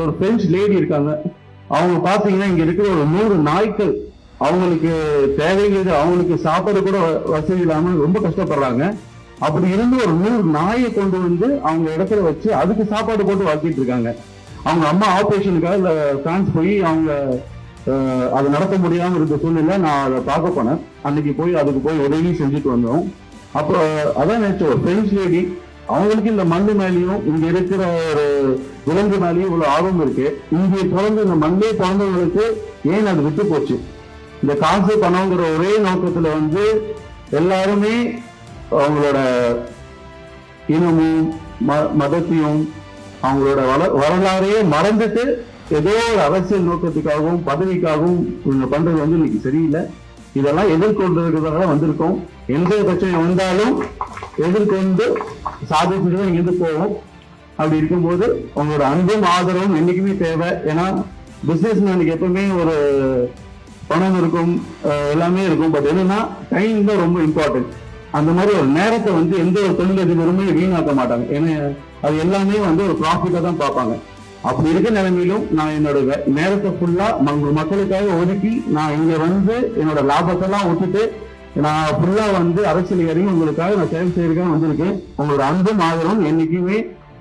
ஒரு French lady இருக்காங்க. அவங்க பாத்தீங்கன்னா இங்க இருக்கிற ஒரு 100 நாய்க்கள் அவங்களுக்கு தேவைங்கிறது, அவங்களுக்கு சாப்பாடு கூட வசதி இல்லாம ரொம்ப கஷ்டப்படுறாங்க. அப்படி இருந்து ஒரு 100 நாயை கொண்டு வந்து அவங்க இடத்துல வச்சு அதுக்கு சாப்பாடு போட்டு வளர்த்திட்டு இருக்காங்க. அவங்க அம்மா ஆபரேஷனுக்காக இல்ல பிரான்ஸ் போய் அவங்க அதை நடத்த முடியாம இருந்த சூழ்நிலை நான் அதை பார்க்க போனேன். அன்னைக்கு போய் அதுக்கு போய் உதவி செஞ்சுட்டு வந்தோம். அப்போ அதான் நினைச்சோம், ஒரு பிரெஞ்சு லேடி அவங்களுக்கு இந்த மண்ணு மேலேயும் இங்க இருக்கிற ஒரு விலங்கு மேலேயும் இவ்வளவு ஆர்வம் இருக்கு. இங்கே பிறந்த இந்த மண்ணே பிறந்தவங்களுக்கு ஏன் அது விட்டு போச்சு? இந்த காசு பணங்கிற ஒரே நோக்கத்துல வந்து எல்லாருமே அவங்களோட இனமும் மதத்தையும் அவங்களோட வரலாறையே மறந்துட்டு ஏதோ ஒரு அரசியல் நோக்கத்துக்காகவும் பதவிக்காகவும் இவங்க பண்றது வந்து இன்னைக்கு சரியில்லை. இதெல்லாம் எதிர்கொண்டிருக்கிறதால வந்திருக்கோம். எந்த பிரச்சனை வந்தாலும் எதிர்கொண்டு சாதிச்சுட்டு தான் இங்கிருந்து போவோம். அப்படி இருக்கும்போது உங்களோட அன்பும் ஆதரவும் என்னைக்குமே தேவை. ஏன்னா பிசினஸ் மேனுக்கு எப்பவுமே ஒரு பணம் இருக்கும், எல்லாமே இருக்கும். பட் என்னன்னா டைம் தான் ரொம்ப இம்பார்ட்டன்ட். அந்த மாதிரி ஒரு நேரத்தை வந்து எந்த ஒரு தொழிலதிபருமே வீணாக்க மாட்டாங்க. ஏன்னா அது எல்லாமே வந்து ஒரு ப்ராஃபிட்டா தான் பார்ப்பாங்க. அப்படி இருக்க நிலைமையிலும் நான் என்னோட நேரத்தை ஃபுல்லா மக்களுக்காக ஒதுக்கி நான் இங்க வந்து என்னோட லாபத்தெல்லாம் விட்டுட்டு நான் ஃபுல்லா வந்து அரசியல் இறங்கி உங்களுக்காக நான் சேவை செய்யறதுக்காக வந்திருக்கேன். உங்களோட அன்பும் ஆதரவும் என்னைக்குமே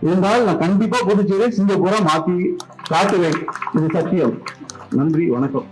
இருந்தால் நான் கண்டிப்பா புதுச்சேரியை சிங்கப்பூரா மாத்தி காட்டுவேன். இது சத்தியம். நன்றி, வணக்கம்.